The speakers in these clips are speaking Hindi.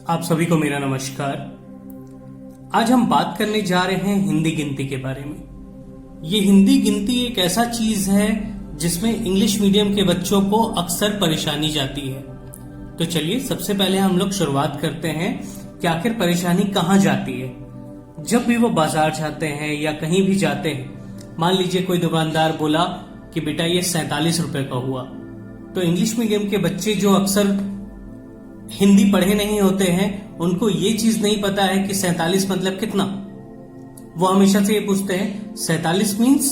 आप सभी को मेरा नमस्कार। आज हम बात करने जा रहे हैं हिंदी गिनती के बारे में। ये हिंदी गिनती एक ऐसा चीज है जिसमें इंग्लिश मीडियम के बच्चों को अक्सर परेशानी जाती है। तो चलिए सबसे पहले हम लोग शुरुआत करते हैं कि आखिर परेशानी कहाँ जाती है। जब भी वो बाजार जाते हैं या कहीं भी जाते हैं, मान लीजिए कोई दुकानदार बोला कि बेटा ये 47 रुपए का हुआ, तो इंग्लिश मीडियम के बच्चे जो अक्सर हिंदी पढ़े नहीं होते हैं, उनको ये चीज नहीं पता है कि 47 मतलब कितना। वो हमेशा से ये पूछते हैं 47 मीन्स।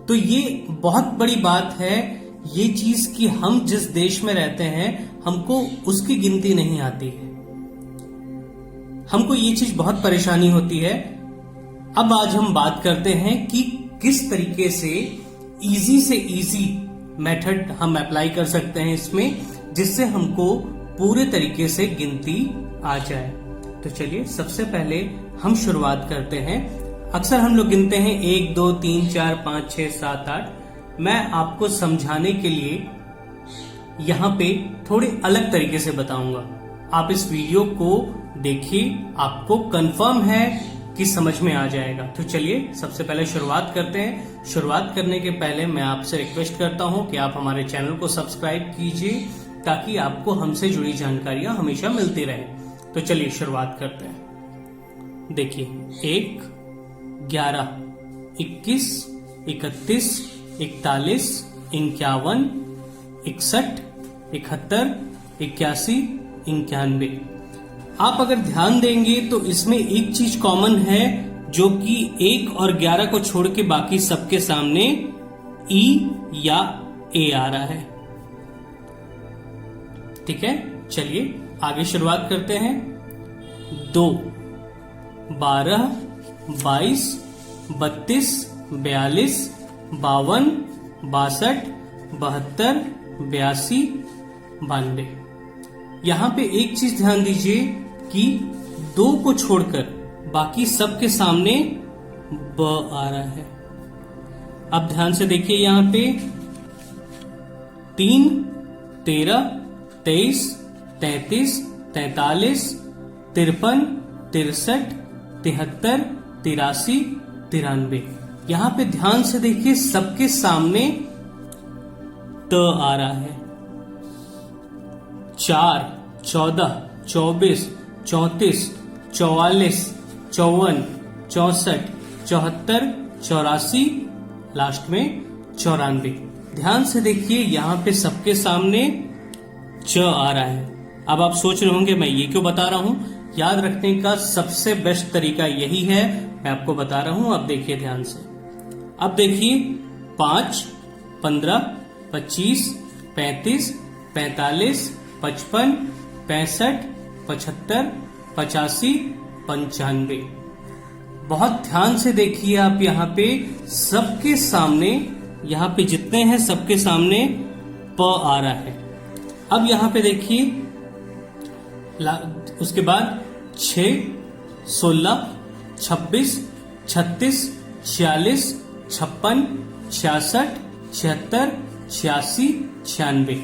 तो ये बहुत बड़ी बात है ये चीज कि हम जिस देश में रहते हैं हमको उसकी गिनती नहीं आती है। हमको ये चीज बहुत परेशानी होती है। अब आज हम बात करते हैं कि किस तरीके से इजी मेथड हम अप्लाई कर सकते हैं इसमें, जिससे हमको पूरे तरीके से गिनती आ जाए। तो चलिए सबसे पहले हम शुरुआत करते हैं। अक्सर हम लोग गिनते हैं 1 2 3 4 5 6 7 8। मैं आपको समझाने के लिए यहाँ पे थोड़े अलग तरीके से बताऊंगा। आप इस वीडियो को देखिए, आपको कंफर्म है कि समझ में आ जाएगा। तो चलिए सबसे पहले शुरुआत करते हैं। शुरुआत करने के पहले मैं आपसे रिक्वेस्ट करता हूं कि आप हमारे चैनल को सब्सक्राइब कीजिए ताकि आपको हमसे जुड़ी जानकारियां हमेशा मिलती रहे। तो चलिए शुरुआत करते हैं। देखिए 1 11 21 31 41 51 61 71 81 91। आप अगर ध्यान देंगे तो इसमें एक चीज कॉमन है, जो कि 1 और 11 को छोड़ के बाकी सबके सामने ई या ए आ रहा है। ठीक है, चलिए आगे शुरुआत करते हैं। 2 12 22 32 42 52 62 72 82 92। यहां पे एक चीज ध्यान दीजिए कि 2 को छोड़कर बाकी सबके सामने ब आ रहा है। अब ध्यान से देखिए, यहां पे 3 13 23 33 43 53 63 73 83 93। यहां पे ध्यान से देखिए सबके सामने त आ रहा है। 4 14 24 34 44 54 64 74 84, लास्ट में 94। ध्यान से देखिए यहां पे सबके सामने च आ रहा है। अब आप सोच रहे होंगे मैं ये क्यों बता रहा हूं। याद रखने का सबसे बेस्ट तरीका यही है, मैं आपको बता रहा हूं। अब देखिए ध्यान से। अब देखिए 5 15 25 35 45 55 65 75 85 95। बहुत ध्यान से देखिए आप, यहाँ पे सबके सामने, यहाँ पे जितने हैं सबके सामने प आ रहा है। अब यहाँ पे देखिए उसके बाद 6 16 26 36 46 56 66 76 86 96।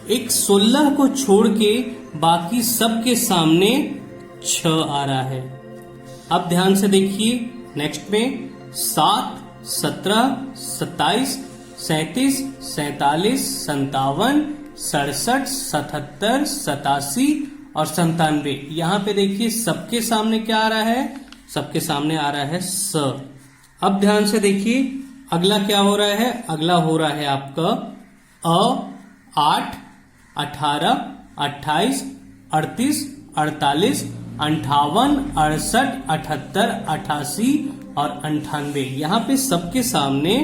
एक 16 को छोड़ के बाकी सबके सामने 6 आ रहा है। अब ध्यान से देखिए नेक्स्ट में 7 17 27 37 47 57 67 77 87 और 97। यहाँ पे देखिए सबके सामने क्या आ रहा है, सबके सामने आ रहा है स। अब ध्यान से देखिए अगला क्या हो रहा है, अगला हो रहा है आपका अ 8 18 28 38 48 58 68 78 88 और 98। यहाँ पे सबके सामने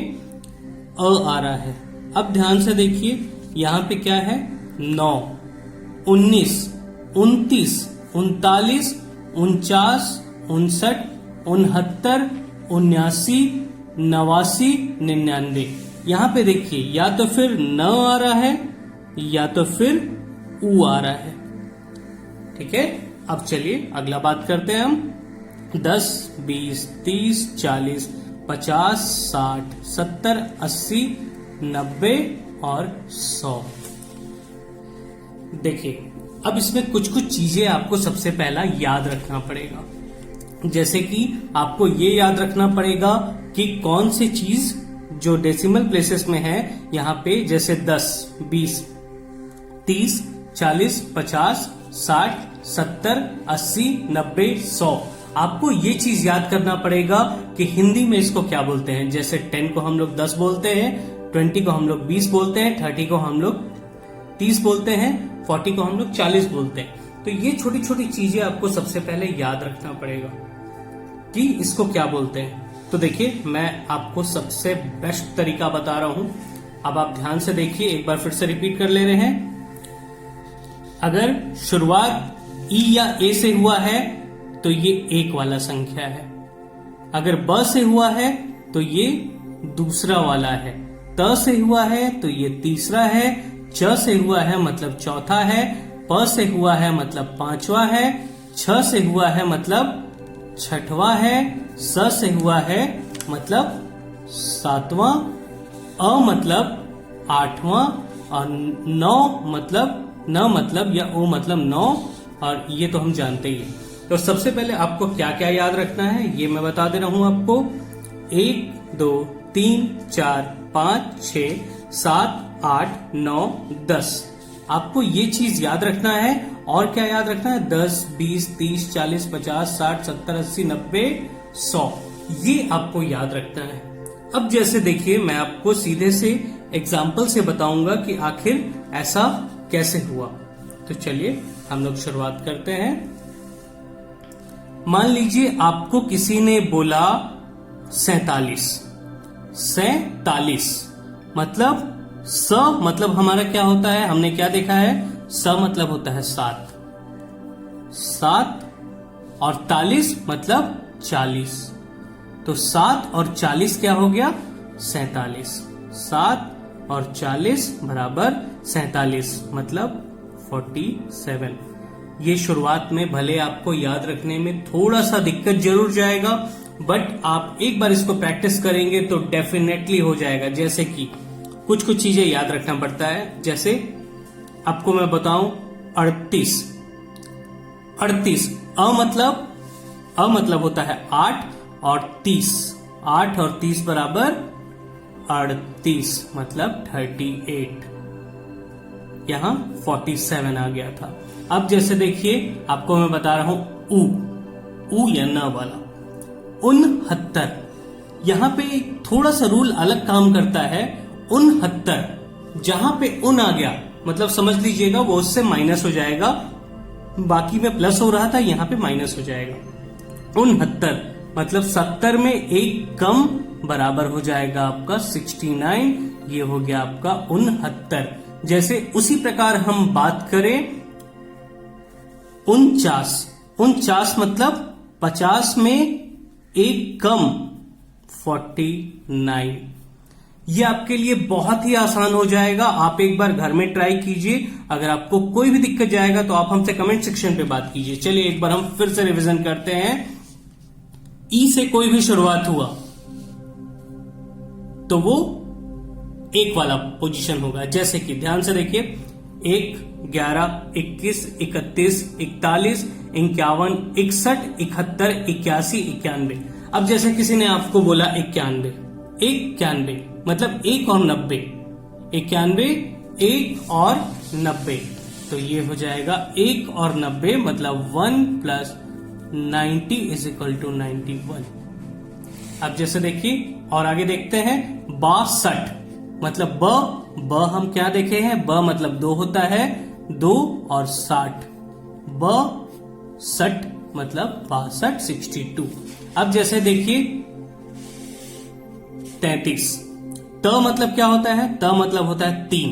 अ आ रहा है। अब ध्यान से देखिए यहाँ पे क्या है, 9 19 29 39 49 59 69 79 89 99। यहाँ पे देखिए या तो फिर न आ रहा है या तो फिर उ आ रहा है। ठीक है, अब चलिए अगला बात करते हैं हम। 10 20 30 40 50 60 70 80 90 और 100। देखिए अब इसमें कुछ कुछ चीजें आपको सबसे पहला याद रखना पड़ेगा, जैसे कि आपको ये याद रखना पड़ेगा कि कौन सी चीज जो डेसिमल प्लेसेस में है यहाँ पे, जैसे 10, 20, 30, 40, 50, 60, 70, 80, 90, 100। आपको ये चीज याद करना पड़ेगा कि हिंदी में इसको क्या बोलते हैं। जैसे 10 को हम लोग 10 बोलते हैं, 20 को हम लोग 20 बोलते हैं, 30 को हम लोग 30 बोलते हैं, 40 को हम लोग 40 बोलते हैं। तो ये छोटी छोटी चीजें आपको सबसे पहले याद रखना पड़ेगा कि इसको क्या बोलते हैं। तो देखिए, मैं आपको सबसे बेस्ट तरीका बता रहा हूं। अब आप ध्यान से देखिए, एक बार फिर से रिपीट कर ले रहे हैं। अगर शुरुआत ई या ए से हुआ है तो ये एक वाला संख्या है। अगर ब से हुआ है तो ये दूसरा वाला है। त से हुआ है तो ये तीसरा है। च से हुआ है मतलब चौथा है। प से हुआ है मतलब पांचवा है। छ से हुआ है मतलब छठवां है। स से हुआ है मतलब सातवां। अ मतलब आठवां। और नौ मतलब न मतलब या ओ मतलब 9। और ये तो हम जानते ही हैं। तो सबसे पहले आपको क्या क्या याद रखना है ये मैं बता दे रहा हूं आपको। 1, 2, 3, 4, 5, 6, 7, 8, 9, 10। आपको ये चीज याद रखना है। और क्या याद रखना है? 10, 20, 30, 40, 50, 60, 70, 80, 90, 100। ये आपको याद रखना है। अब जैसे देखिए, मैं आपको सीधे से एग्जाम्पल से बताऊंगा कि आखिर ऐसा कैसे हुआ। तो चलिए हम लोग शुरुआत करते हैं। मान लीजिए आपको किसी ने बोला 47। 47 मतलब स मतलब हमारा क्या होता है, हमने क्या देखा है, स मतलब होता है 7। 7 और 40 मतलब 40। तो 7 और 40 क्या हो गया, 47। 7 और 40 बराबर 47 मतलब 47। ये शुरुआत में भले आपको याद रखने में थोड़ा सा दिक्कत जरूर जाएगा, बट आप एक बार इसको प्रैक्टिस करेंगे तो डेफिनेटली हो जाएगा। जैसे कि कुछ कुछ चीजें याद रखना पड़ता है। जैसे आपको मैं बताऊं 38। 38 अ मतलब होता है 8 और 30। 8 और 30 बराबर 38 मतलब 38। यहां 47 आ गया था। अब जैसे देखिए, आपको मैं बता रहा हूं ऊ या न वाला 69। यहां पे थोड़ा सा रूल अलग काम करता है। 69 जहां पे उन आ गया मतलब समझ लीजिएगा वो उससे माइनस हो जाएगा। बाकी में प्लस हो रहा था, यहां पे माइनस हो जाएगा। 69 मतलब 70 में एक कम बराबर हो जाएगा आपका 69। ये हो गया आपका 69। जैसे उसी प्रकार हम बात करें 49 मतलब 50 में एक कम 49। ये आपके लिए बहुत ही आसान हो जाएगा। आप एक बार घर में ट्राई कीजिए। अगर आपको कोई भी दिक्कत जाएगा तो आप हमसे कमेंट सेक्शन पे बात कीजिए। चलिए एक बार हम फिर से रिवीजन करते हैं। ई से कोई भी शुरुआत हुआ तो वो एक वाला पोजीशन होगा। जैसे कि ध्यान से देखिए, 1, 11, 21, 31, 41, 51, 61, 71, 81, 91। अब जैसे किसी ने आपको बोला 91 मतलब 1 और 90। 91, 1 और 90। तो ये हो जाएगा 1 और 90 मतलब 1 प्लस 90 इज इक्वल टू 91। अब जैसे देखिए और आगे देखते हैं 62 मतलब ब हम क्या देखे हैं, ब मतलब 2 होता है, 2 और 60। 62 मतलब 62, 62। अब जैसे देखिए 33। त मतलब क्या होता है, त मतलब होता है 3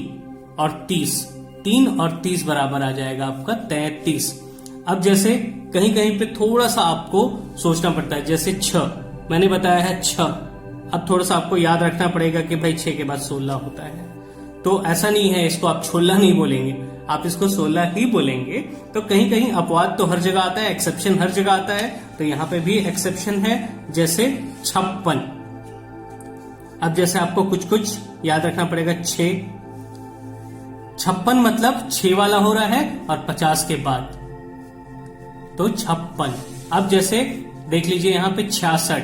और 30। 3 और 30 बराबर आ जाएगा आपका 33। अब जैसे कहीं कहीं पे थोड़ा सा आपको सोचना पड़ता है। जैसे 6 मैंने बताया है 6। अब थोड़ा सा आपको याद रखना पड़ेगा कि भाई 6 के बाद 16 होता है। तो ऐसा नहीं है, इसको आप 16 नहीं बोलेंगे, आप इसको 16 ही बोलेंगे। तो कहीं कहीं अपवाद तो हर जगह आता है, एक्सेप्शन हर जगह आता है। तो यहाँ पे भी एक्सेप्शन है। जैसे 56। अब जैसे आपको कुछ कुछ याद रखना पड़ेगा। 6, 56 मतलब 6 वाला हो रहा है और 50 के बाद, तो 56। अब जैसे देख लीजिए यहां पे 66,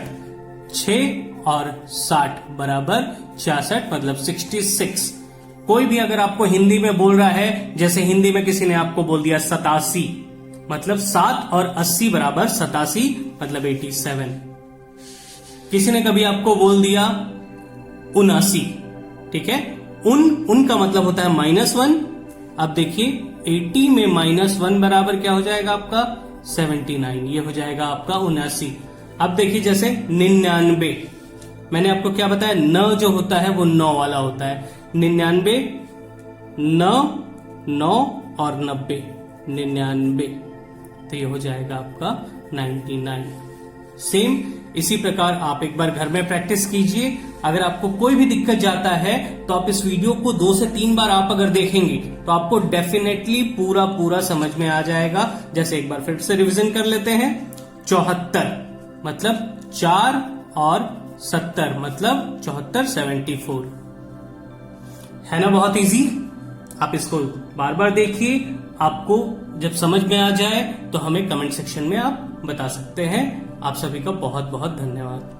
6 और 60 बराबर 66 मतलब 66। कोई भी अगर आपको हिंदी में बोल रहा है, जैसे हिंदी में किसी ने आपको बोल दिया 87 मतलब 7 और 80 बराबर 87 मतलब 87। किसी ने कभी आपको बोल दिया 79, ठीक है, उन का मतलब होता है -1। अब देखिए 80 में -1 बराबर क्या हो जाएगा आपका 79, ये हो जाएगा आपका 79। अब देखिए जैसे 99, मैंने आपको क्या बताया, न जो होता है वो 9 वाला होता है। 99, 9 और 90, 99, तो ये हो जाएगा आपका 99। सेम इसी प्रकार आप एक बार घर में प्रैक्टिस कीजिए। अगर आपको कोई भी दिक्कत जाता है तो आप इस वीडियो को 2 से 3 बार आप अगर देखेंगे तो आपको डेफिनेटली पूरा समझ में आ जाएगा। जैसे एक बार फिर से रिवीजन कर लेते हैं। 74 मतलब 4 और 70 मतलब 74, 74 है ना, बहुत इजी। आप इसको बार बार देखिए, आपको जब समझ में आ जाए तो हमें कमेंट सेक्शन में आप बता सकते हैं। आप सभी का बहुत बहुत धन्यवाद।